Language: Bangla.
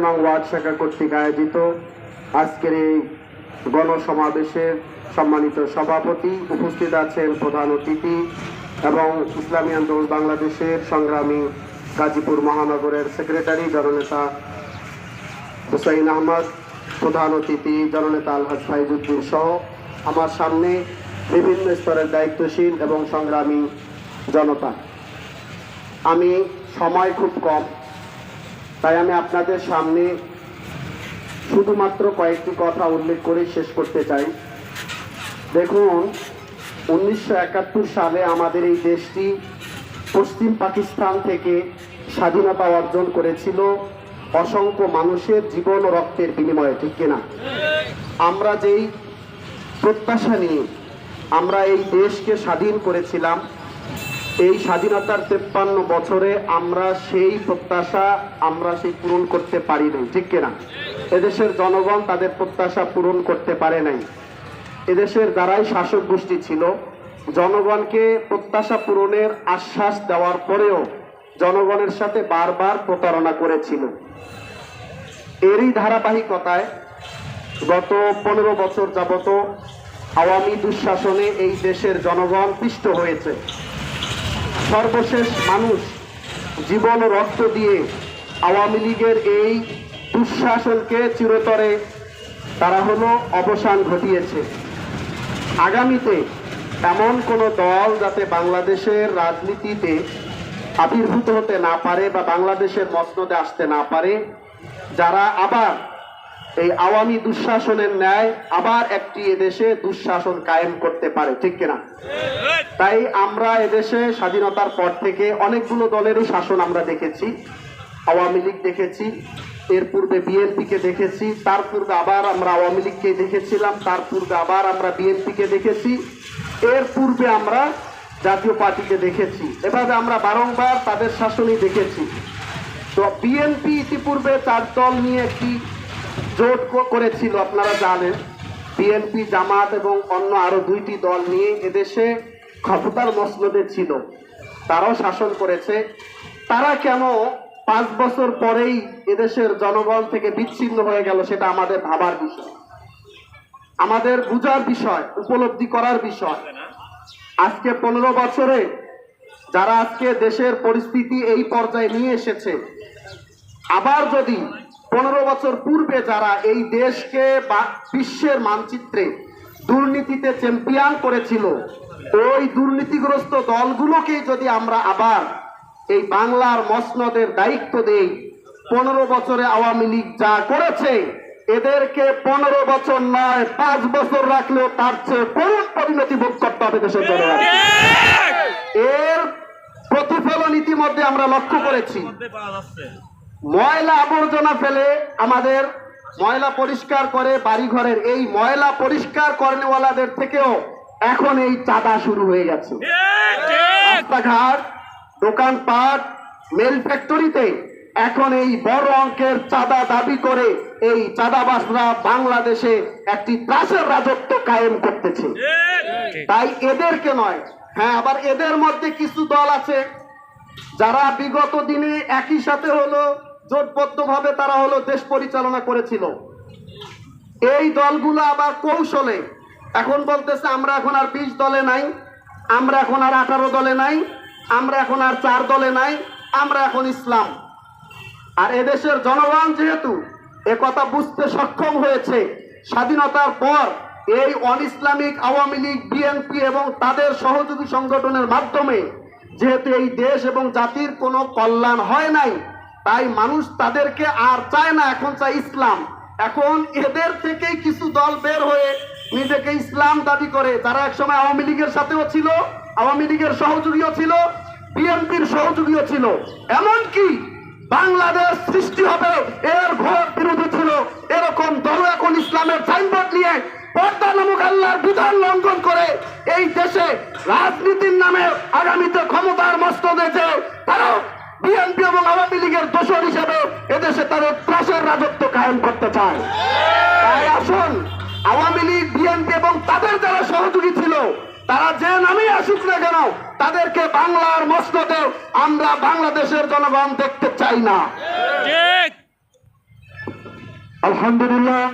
নং ওয়ার্ড শাখা কর্তৃক আয়োজিত আজকের এই গণসমাবেশের সম্মানিত সভাপতি, উপস্থিত আছেন প্রধান অতিথি এবং ইসলামী আন্দোলন বাংলাদেশের সংগ্রামী গাজীপুর মহানগরের সেক্রেটারি জননেতা হুসাইন আহমদ, প্রধান অতিথি জননেতা আলহাজ ফাইজউদ্দিন সহ আমার সামনে বিভিন্ন স্তরের দায়িত্বশীল এবং সংগ্রামী জনতা। আমি সময় খুব কম, তাই আমি আপনাদের সামনে শুধুমাত্র কয়েকটি কথা উল্লেখ করে শেষ করতে চাই। দেখুন, 1971 সালে আমাদের এই দেশটি পশ্চিম পাকিস্তান থেকে স্বাধীনতা অর্জন করেছিল অসংখ্য মানুষের জীবন ও রক্তের বিনিময়ে, ঠিক কিনা? আমরা যেই প্রত্যাশা নিয়ে আমরা এই দেশকে স্বাধীন করেছিলাম, এই স্বাধীনতার 53 বছরে আমরা সেই প্রত্যাশা সেই পূরণ করতে পারি নাই, ঠিক কিনা? এদেশের জনগণ তাদের প্রত্যাশা পূরণ করতে পারে নাই। এদেশের যারাই শাসক গোষ্ঠী ছিল, জনগণকে প্রত্যাশা পূরণের আশ্বাস দেওয়ার পরেও জনগণের সাথে বারবার প্রতারণা করেছিল। এরই ধারাবাহিকতায় গত 15 বছর যাবত আওয়ামী দুঃশাসনে এই দেশের জনগণ পিষ্ট হয়েছে। সর্বশেষ মানুষ জীবন ও রক্ত দিয়ে আওয়ামী লীগের এই দুঃশাসনকে চিরতরে তারা অবসান ঘটিয়েছে। আগামীতে এমন কোন দল যাতে বাংলাদেশের রাজনীতিতে আবির্ভূত হতে না পারে বা বাংলাদেশের মসনদে আসতে না পারে, যারা আবার এই আওয়ামী দুঃশাসনের ন্যায় আবার একটি এদেশে দুঃশাসন কায়েম করতে পারে, ঠিক কিনা? তাই আমরা এদেশে স্বাধীনতার পর থেকে অনেকগুলো দলেরই শাসন আমরা দেখেছি। আওয়ামী লীগ দেখেছি, এর পূর্বে বিএনপিকে দেখেছি, তার পূর্বে আবার আমরা আওয়ামী লীগকে দেখেছিলাম, তার পূর্বে আবার আমরা বিএনপিকে দেখেছি, এর পূর্বে আমরা জাতীয় পার্টিকে দেখেছি। এভাবে আমরা বারংবার তাদের শাসনই দেখেছি। তো বিএনপি ইতিপূর্বে 4 দল নিয়ে একটি জোট করেছিল, আপনারা জানেন। বিএনপি, জামাত এবং অন্য আরো 2টি দল নিয়ে এদেশে ক্ষমতার মসনদে ছিল, তারাও শাসন করেছে। তারা কেন 5 বছর পরেই এদেশের জনগণ থেকে বিচ্ছিন্ন হয়ে গেল, সেটা আমাদের ভাবার বিষয়, আমাদের বুঝার বিষয়, উপলব্ধি করার বিষয়। আজকে 15 বছরে যারা আজকে দেশের পরিস্থিতি এই পর্যায়ে নিয়ে এসেছে, আবার যদি 15 বছর পূর্বে যারা এই দেশকে বিশ্বের মানচিত্রে দুর্নীতিতে চ্যাম্পিয়ন করেছিল, ওই দুর্নীতিগ্রস্ত দলগুলোকেই যদি আমরা আবার এই বাংলার মসনদের দায়িত্ব দেই, 15 বছরে আওয়ামী লীগ যা করেছে, এদেরকে 15 বছর নয় 5 বছর রাখলেও তার চেয়ে করুণ পরিণতি ভোগ করতে হবে দেশের জনগণ। এর প্রতিফলন ইতিমধ্যে আমরা লক্ষ্য করেছি। ময়লা আবর্জনা ফেলে আমাদের ময়লা পরিষ্কার করে বাড়িঘরের, এই ময়লা পরিষ্কার করেনওয়ালাদের থেকেও এখন এই চাঁদা শুরু হয়ে গেছে। রাস্তাঘাট, দোকানপাট, মেল ফ্যাক্টরিতে এখন এই বড় অঙ্কের চাঁদা দাবি করে এই চাঁদাবাজরা বাংলাদেশে একটি ত্রাসের রাজত্ব কায়েম করতেছে। তাই এদেরকে নয়, হ্যাঁ, আবার এদের মধ্যে কিছু দল আছে যারা বিগত দিনে একই সাথে জোটবদ্ধভাবে তারা দেশ পরিচালনা করেছিল। এই দলগুলো আবার কৌশলে এখন বলতেছে আমরা এখন আর 20 দলে নাই, আমরা এখন আর 18 দলে নাই, আমরা এখন আর 4 দলে নাই, আমরা এখন ইসলাম। আর এদেশের জনগণ যেহেতু একথা বুঝতে সক্ষম হয়েছে, স্বাধীনতার পর এই on Islamic Awami League, BNP এবং তাদের সহযোগী সংগঠনের মাধ্যমে যেহেতু এই দেশ এবং জাতির কোনো কল্যাণ হয় নাই, তাই মানুষ তাদেরকে আর চায় না, এখন চায় ইসলাম। এখন এদের থেকেই কিছু দল বের হয়ে নিজেকে ইসলাম দাবি করে, যারা একসময় আওয়ামী লীগের সাথেও ছিল, আওয়ামী লীগের সহযোগীও ছিল, বিএনপির সহযোগীও ছিল, এমনকি বাংলাদেশ সৃষ্টি হবে এর ঘোর বিরোধী ছিল, এরকম দল এখন ইসলামের সাইনবোর্ড নিয়ে পর্দা নামক আল্লাহর বিধান লঙ্ঘন করে এই দেশে রাজনীতির নামে আগামীতে ক্ষমতার মস্তদে যে তারা বিএনপি এবং আওয়ামী লীগের দোষর হিসেবে এদেশে তাদের ত্রাসের রাজত্ব কায়েম করতে চায়। তাই আসুন, আওয়ামী লীগ, বিএনপি এবং তাদের যারা সহযোগী ছিল, তারা যে নামেই আসুক না কেন, তাদেরকে বাংলার মসনদে আমরা বাংলাদেশের জনগণ দেখতে চাই না। আলহামদুলিল্লাহ।